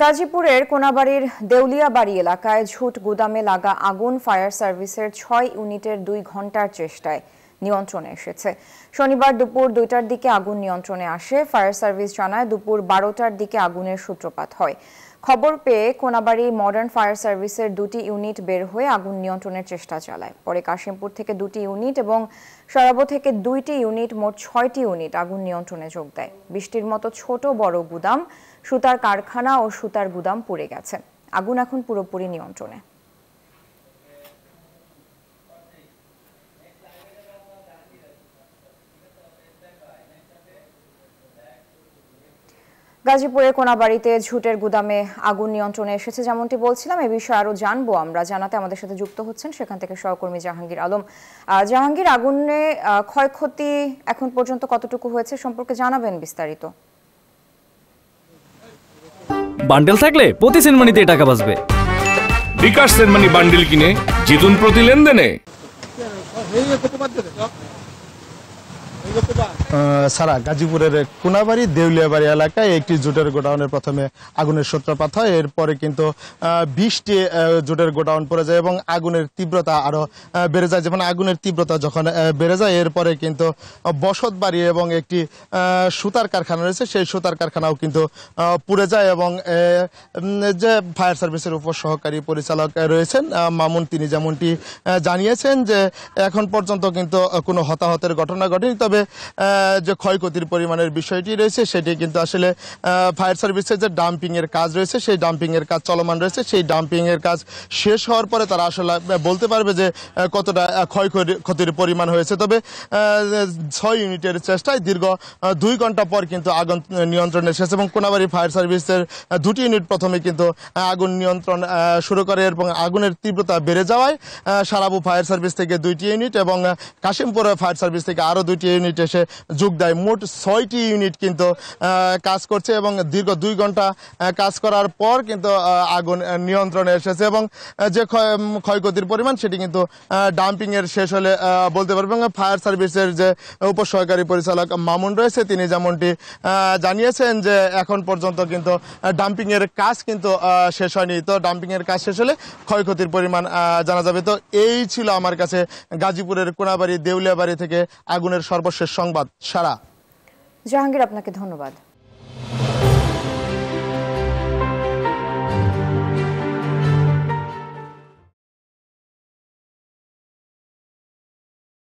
গাজীপুরের কোনাবাড়ির দেউলিয়াবাড়ি এলাকায় ঝুট গুদামে লাগা আগুন ফায়ার সার্ভিসের ৬ ইউনিটের ২ ঘণ্টার চেষ্টায় নিয়ন্ত্রণে এসেছে। শনিবার দুপুর ২টার দিকে আগুন নিয়ন্ত্রণে আসে। ফায়ার সার্ভিস জানায় দুপুর ১২টার দিকে আগুনের সূত্রপাত হয়। খবর পেয়ে কোনাবাড়ি মডার্ন ফায়ার সার্ভিসের ২টি ইউনিট বের হয়ে আগুন নিয়ন্ত্রণের চেষ্টা চালায়। পরে কাশিমপুর থেকে ২টি ইউনিট এবং সরাবো থেকে ২টি ইউনিট, মোট ৬টি ইউনিট আগুন নিয়ন্ত্রণে যোগ দেয়। ২০টির মতো ছোট বড় গুদাম, সুতার কারখানা ও সুতার গুদাম পুড়ে গেছে। আগুন এখন পুরোপুরি নিয়ন্ত্রণে। গাজীপুরের কোনাবাড়িতে ঝুটের গুদামে আগুন নিয়ন্ত্রণে এসেছে, যেমনটি বলছিলাম। এ বিষয়ে আরো জানবো আমরা। জানাতে আমাদের সাথে যুক্ত হচ্ছেন সেখান থেকে সহকর্মী জাহাঙ্গীর আলম। জাহাঙ্গীর, আগুনে ক্ষয়ক্ষতি এখন পর্যন্ত কতটুকু হয়েছে সম্পর্কে জানাবেন বিস্তারিত। বান্ডেল থাকলে প্রতি সেনমানিতে টাকা বাঁচবে। বিকাশ সেনমানি বান্ডেল কিনে জিতুন প্রতি লেনদেনে। সারা গাজীপুরের কোনাবাড়ি দেউলিয়াবাড়ি এলাকায় একটি জুটের গোডাউনের প্রথমে আগুনের সূত্রপাত হয়। এরপরে কিন্তু 20টি জুটের গোডাউন পড়ে যায় এবং আগুনের তীব্রতা আরো বেড়ে যায়। যেমন আগুনের তীব্রতা যখন বেড়ে যায়, এরপরে কিন্তু বসত বাড়ি এবং একটি সুতার কারখানা রয়েছে, সেই সুতার কারখানাও কিন্তু পুড়ে যায়। এবং যে ফায়ার সার্ভিসের উপর সহকারী পরিচালক রয়েছেন মামুন, তিনি যেমনটি জানিয়েছেন যে এখন পর্যন্ত কিন্তু কোনো হতাহতের ঘটনা ঘটেনি। তবে যে ক্ষয়ক্ষতির পরিমাণের বিষয়টি রয়েছে সেটি কিন্তু আসলে ফায়ার সার্ভিসের যে ডাম্পিং এর কাজ রয়েছে, সেই ডাম্পিং এর কাজ চলমান রয়েছে। সেই ডাম্পিং এর কাজ শেষ হওয়ার পরে তারা আসলে বলতে পারবে যে কতটা ক্ষয়ক্ষতির পরিমাণ হয়েছে। তবে ৬ ইউনিটের চেষ্টায় দীর্ঘ ২ ঘন্টা পর কিন্তু আগুন নিয়ন্ত্রণে এসেছে এবং কোনাবাড়ি ফায়ার সার্ভিসের ২টি ইউনিট প্রথমে কিন্তু আগুন নিয়ন্ত্রণ শুরু করে এবং আগুনের তীব্রতা বেড়ে যাওয়ায় সারাবু ফায়ার সার্ভিস থেকে ২টি ইউনিট এবং কাশিমপুর ফায়ার সার্ভিস থেকে আরও ২টি ইউনিট এসে যোগ দেয়। মোট ৬টি ইউনিট কিন্তু কাজ করছে এবং দীর্ঘ ২ ঘন্টা কাজ করার পর কিন্তু আগুন নিয়ন্ত্রণে এসেছে এবং যে ক্ষয়ক্ষতির পরিমাণ সেটি কিন্তু ডাম্পিং এর শেষ হলে বলতে পারবে। এবং ফায়ার সার্ভিসের যে উপসহকারী পরিচালক মামুন রয়েছে, তিনি যেমনটি জানিয়েছেন যে এখন পর্যন্ত কিন্তু ডাম্পিং এর কাজ কিন্তু শেষ হয়নি। তো ডাম্পিং এর কাজ শেষ হলে ক্ষয়ক্ষতির পরিমাণ জানা যাবে। তো এই ছিল আমার কাছে গাজীপুরের কোনাবাড়ি দেউলিয়াবাড়ি থেকে আগুনের সর্বশেষ সংবাদ। সারা। জাহাঙ্গীর, আপনাকে ধন্যবাদ।